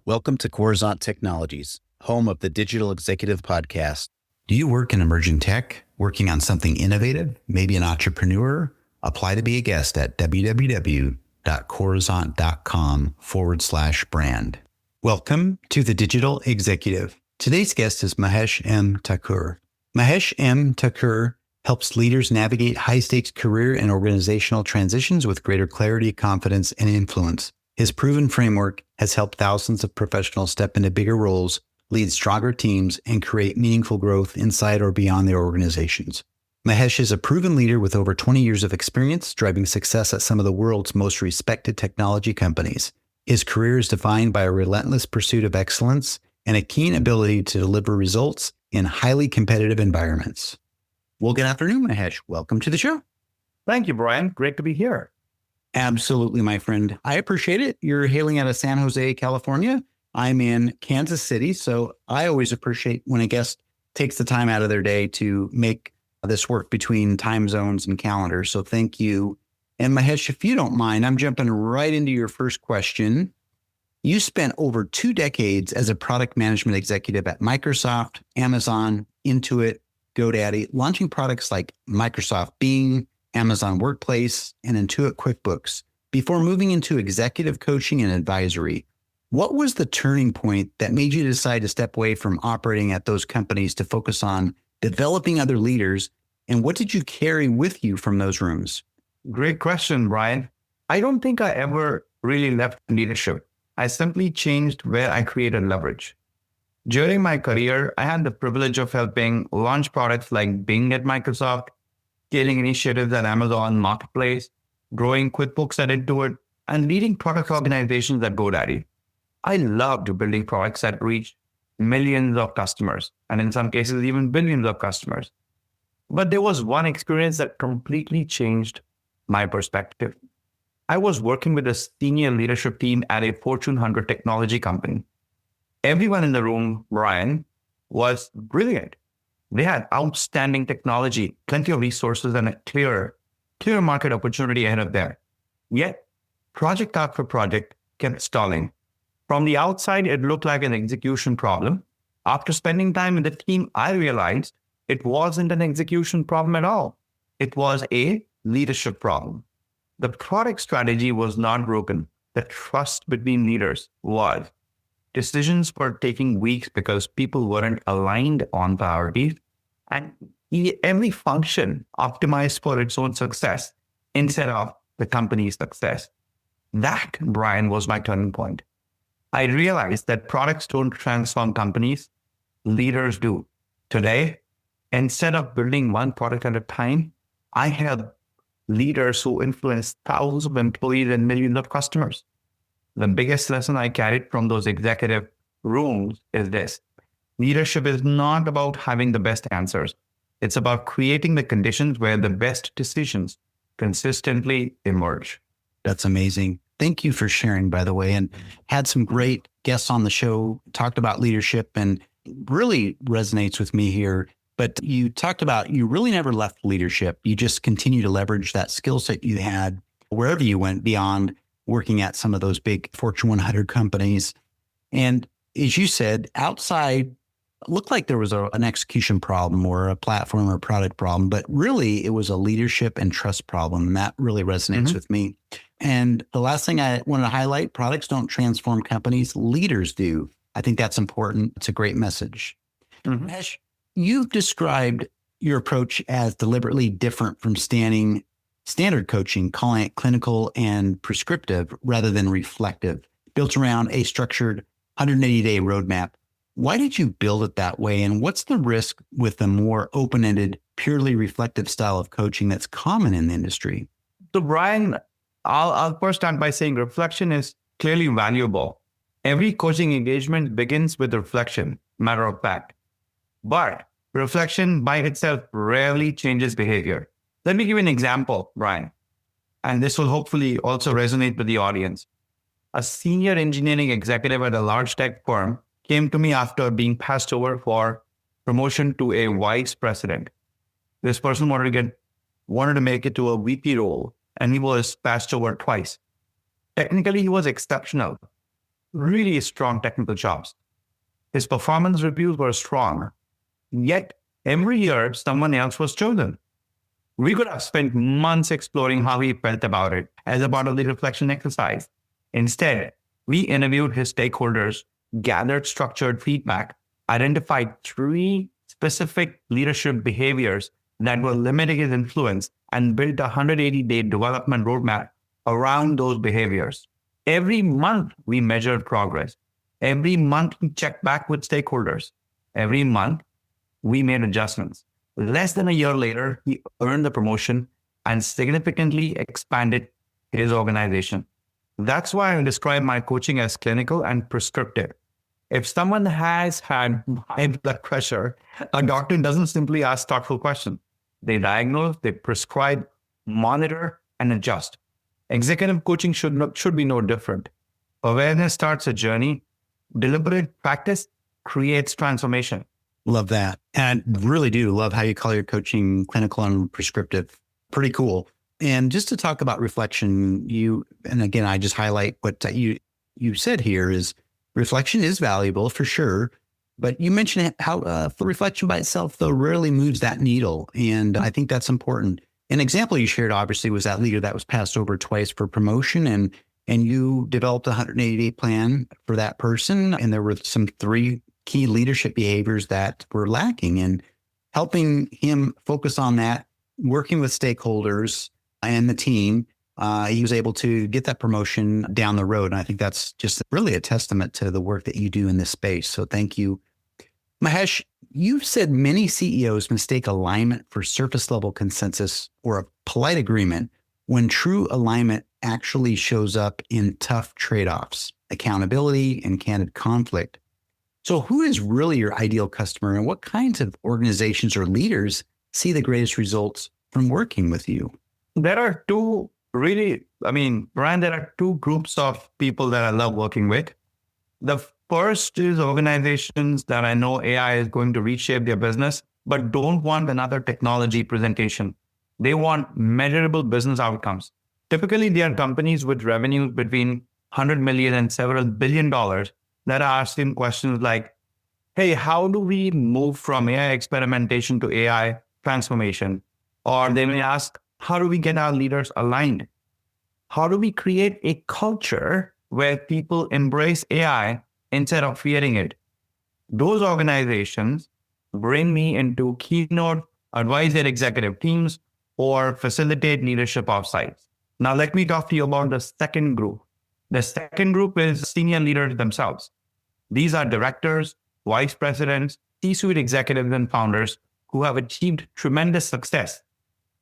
Welcome to Coruzant Technologies, home of the Digital Executive Podcast. Do you work in emerging tech, working on something innovative, maybe an entrepreneur? Apply to be a guest at www.coruzant.com/brand. Welcome to the Digital Executive. Today's guest is Mahesh M. Thakur. Mahesh M. Thakur helps leaders navigate high-stakes career and organizational transitions with greater clarity, confidence, and influence. His proven framework has helped thousands of professionals step into bigger roles, lead stronger teams, and create meaningful growth inside or beyond their organizations. Mahesh is a proven leader with over 20 years of experience, driving success at some of the world's most respected technology companies. His career is defined by a relentless pursuit of excellence and a keen ability to deliver results in highly competitive environments. Well, good afternoon, Mahesh. Welcome to the show. Thank you, Brian. Great to be here. Absolutely, my friend. I appreciate it. You're hailing out of San Jose, California. I'm in Kansas City, so I always appreciate when a guest takes the time out of their day to make this work between time zones and calendars. So thank you. And Mahesh, if you don't mind, I'm jumping right into your first question. You spent over 2 decades as a product management executive at Microsoft, Amazon, Intuit, GoDaddy, launching products like Microsoft Bing, Amazon Workplace, and Intuit QuickBooks before moving into executive coaching and advisory. What was the turning point that made you decide to step away from operating at those companies to focus on developing other leaders? And what did you carry with you from those rooms? Great question, Brian. I don't think I ever really left leadership. I simply changed where I created leverage. During my career, I had the privilege of helping launch products like Bing at Microsoft, scaling initiatives at Amazon Marketplace, growing QuickBooks at Intuit, and leading product organizations at GoDaddy. I loved building products that reached millions of customers, and in some cases, even billions of customers. But there was one experience that completely changed my perspective. I was working with a senior leadership team at a Fortune 100 technology company. Everyone in the room, Brian, was brilliant. They had outstanding technology, plenty of resources, and a clear market opportunity ahead of them. Yet, project after project kept stalling. From the outside, it looked like an execution problem. After spending time with the team, I realized it wasn't an execution problem at all. It was a leadership problem. The product strategy was not broken. The trust between leaders was. Decisions were taking weeks because people weren't aligned on priorities, and every function optimized for its own success instead of the company's success. That, Brian, was my turning point. I realized that products don't transform companies, leaders do. Today, instead of building one product at a time, I have leaders who influence thousands of employees and millions of customers. The biggest lesson I carried from those executive rooms is this: leadership is not about having the best answers. It's about creating the conditions where the best decisions consistently emerge. That's amazing. Thank you for sharing, by the way, and had some great guests on the show, talked about leadership, and really resonates with me here. But you talked about you really never left leadership. You just continue to leverage that skill set you had wherever you went beyond working at some of those big Fortune 100 companies. And as you said, outside looked like there was an execution problem or a platform or product problem, but really it was a leadership and trust problem. And that really resonates with me. And the last thing I wanted to highlight, products don't transform companies, leaders do. I think that's important. It's a great message. Mahesh, you've described your approach as deliberately different from standard coaching, calling it clinical and prescriptive rather than reflective, built around a structured 180-day roadmap. Why did you build it that way? And what's the risk with the more open-ended, purely reflective style of coaching that's common in the industry? So, Brian, I'll first start by saying reflection is clearly valuable. Every coaching engagement begins with reflection, matter of fact. But reflection by itself rarely changes behavior. Let me give you an example, Brian, and this will hopefully also resonate with the audience. A senior engineering executive at a large tech firm came to me after being passed over for promotion to a vice president. This person wanted to make it to a VP role, and he was passed over twice. Technically, he was exceptional, really strong technical chops. His performance reviews were strong. Yet every year, someone else was chosen. We could have spent months exploring how he felt about it as a part of the reflection exercise. Instead, we interviewed his stakeholders, gathered structured feedback, identified 3 specific leadership behaviors that were limiting his influence, and built a 180-day development roadmap around those behaviors. Every month, we measured progress. Every month, we checked back with stakeholders. Every month, we made adjustments. Less than a year later, he earned the promotion and significantly expanded his organization. That's why I describe my coaching as clinical and prescriptive. If someone has had high blood pressure, a doctor doesn't simply ask thoughtful questions. They diagnose, they prescribe, monitor, and adjust. Executive coaching should be no different. Awareness starts a journey. Deliberate practice creates transformation. Love that. And really do love how you call your coaching clinical and prescriptive. Pretty cool. And just to talk about reflection, and again, I just highlight what you said here is reflection is valuable for sure. But you mentioned how the reflection by itself, though, rarely moves that needle. And I think that's important. An example you shared, obviously, was that leader that was passed over twice for promotion, and you developed a 180-day plan for that person. And there were some 3 key leadership behaviors that were lacking, and helping him focus on that, working with stakeholders and the team, he was able to get that promotion down the road. And I think that's just really a testament to the work that you do in this space. So thank you. Mahesh, you've said many CEOs mistake alignment for surface level consensus or a polite agreement when true alignment actually shows up in tough trade-offs, accountability, and candid conflict. So who is really your ideal customer, and what kinds of organizations or leaders see the greatest results from working with you? There are Brian, there are 2 groups of people that I love working with. The first is organizations that I know AI is going to reshape their business, but don't want another technology presentation. They want measurable business outcomes. Typically, they are companies with revenues between 100 million and several billion dollars that are asking questions like, hey, how do we move from AI experimentation to AI transformation? Or they may ask, how do we get our leaders aligned? How do we create a culture where people embrace AI instead of fearing it? Those organizations bring me into keynote, advise their executive teams, or facilitate leadership offsites. Now, let me talk to you about the second group. The second group is senior leaders themselves. These are directors, vice presidents, C-suite executives, and founders who have achieved tremendous success,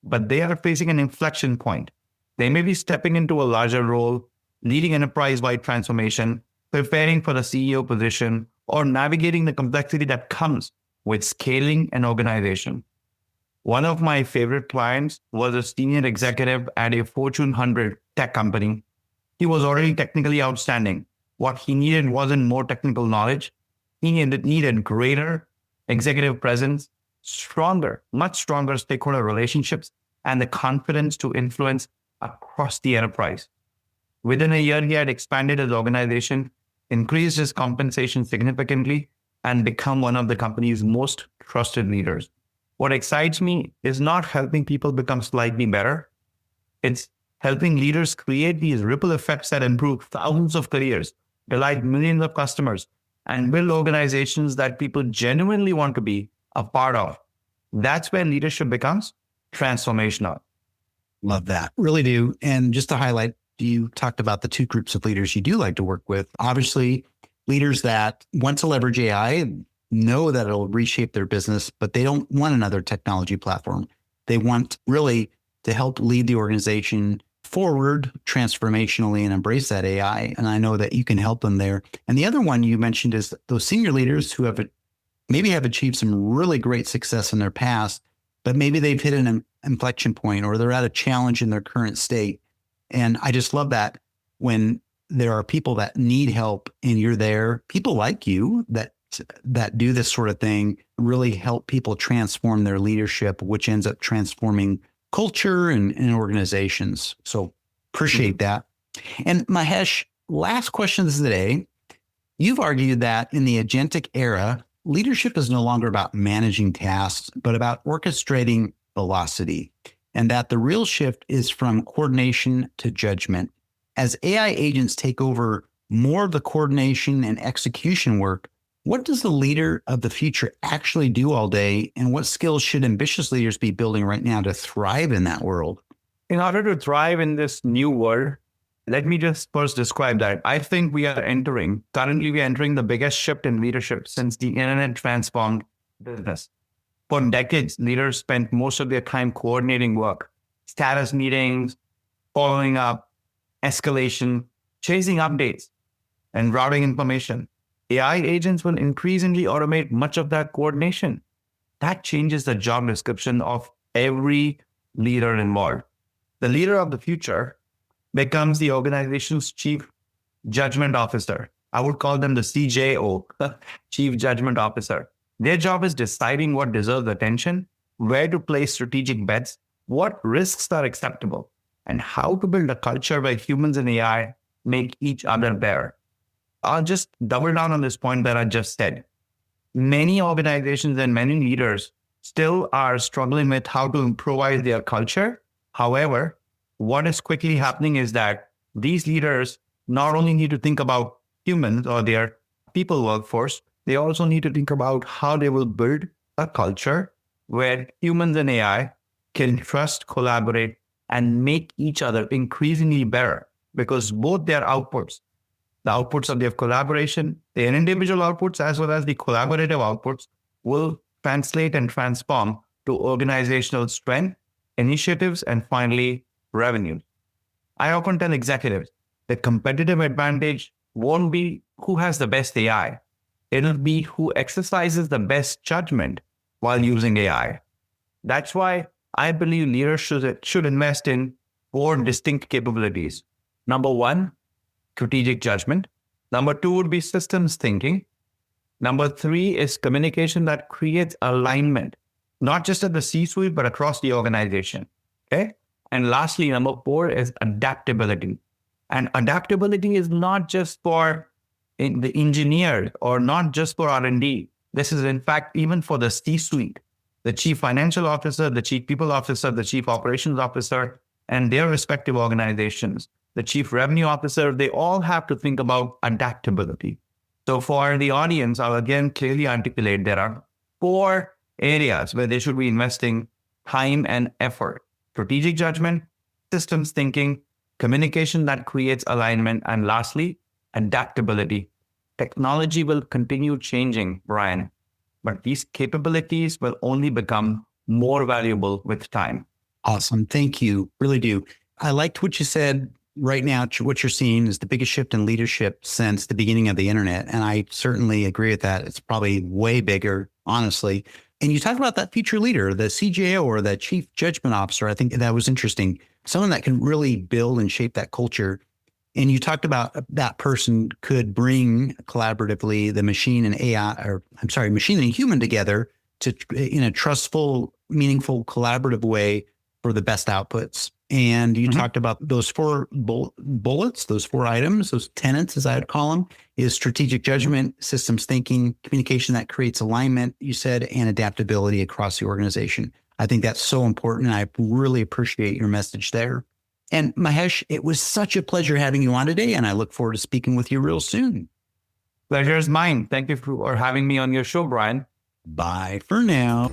but they are facing an inflection point. They may be stepping into a larger role, leading enterprise-wide transformation, preparing for the CEO position, or navigating the complexity that comes with scaling an organization. One of my favorite clients was a senior executive at a Fortune 100 tech company. He was already technically outstanding. What he needed wasn't more technical knowledge. He needed greater executive presence, much stronger stakeholder relationships, and the confidence to influence across the enterprise. Within a year, he had expanded his organization, increased his compensation significantly, and become one of the company's most trusted leaders. What excites me is not helping people become slightly better. It's helping leaders create these ripple effects that improve thousands of careers, delight millions of customers, and build organizations that people genuinely want to be a part of. That's where leadership becomes transformational. Love that. Really do. And just to highlight, you talked about the 2 groups of leaders you do like to work with. Obviously, leaders that want to leverage AI, know that it'll reshape their business, but they don't want another technology platform. They want really to help lead the organization forward transformationally and embrace that AI. And I know that you can help them there. And the other one you mentioned is those senior leaders who have achieved some really great success in their past, but maybe they've hit an inflection point or they're at a challenge in their current state. And I just love that when there are people that need help and you're there, people like you that do this sort of thing, really help people transform their leadership, which ends up transforming culture and organizations. So appreciate that. And Mahesh, last questions today. You've argued that in the agentic era, leadership is no longer about managing tasks, but about orchestrating velocity, and that the real shift is from coordination to judgment. As AI agents take over more of the coordination and execution work, what does the leader of the future actually do all day, and what skills should ambitious leaders be building right now to thrive in that world? In order to thrive in this new world, let me just first describe that. I think currently we are entering the biggest shift in leadership since the internet transformed business. For decades, leaders spent most of their time coordinating work, status meetings, following up, escalation, chasing updates, and routing information. AI agents will increasingly automate much of that coordination. That changes the job description of every leader involved. The leader of the future becomes the organization's chief judgment officer. I would call them the CJO, chief judgment officer. Their job is deciding what deserves attention, where to place strategic bets, what risks are acceptable, and how to build a culture where humans and AI make each other better. I'll just double down on this point that I just said. Many organizations and many leaders still are struggling with how to improvise their culture. However, what is quickly happening is that these leaders not only need to think about humans or their people workforce, they also need to think about how they will build a culture where humans and AI can trust, collaborate, and make each other increasingly better, because both their outputs, the outputs of their collaboration, their individual outputs, as well as the collaborative outputs, will translate and transform to organizational strength, initiatives, and finally, revenue. I often tell executives the competitive advantage won't be who has the best AI. It'll be who exercises the best judgment while using AI. That's why I believe leaders should invest in 4 distinct capabilities. Number 1, strategic judgment. Number 2 would be systems thinking. Number 3 is communication that creates alignment, not just at the C-suite, but across the organization. Okay. And lastly, number 4 is adaptability. And adaptability is not just for the engineer or not just for R&D. This is, in fact, even for the C-suite, the chief financial officer, the chief people officer, the chief operations officer, and their respective organizations, the chief revenue officer, they all have to think about adaptability. So for the audience, I'll again clearly articulate there are 4 areas where they should be investing time and effort: strategic judgment, systems thinking, communication that creates alignment, and lastly, adaptability. Technology will continue changing, Brian, but these capabilities will only become more valuable with time. Awesome. Thank you. Really do. I liked what you said. Right now, what you're seeing is the biggest shift in leadership since the beginning of the internet. And I certainly agree with that. It's probably way bigger, honestly. And you talked about that future leader, the CJO or the chief judgment officer. I think that was interesting. Someone that can really build and shape that culture. And you talked about that person could bring collaboratively the machine and machine and human together to in a trustful, meaningful, collaborative way for the best outputs. And you talked about those 4 bullets, those 4 items, those tenets, as I would call them, is strategic judgment, systems thinking, communication that creates alignment, you said, and adaptability across the organization. I think that's so important. And I really appreciate your message there. And Mahesh, it was such a pleasure having you on today. And I look forward to speaking with you real soon. Pleasure is mine. Thank you for having me on your show, Brian. Bye for now.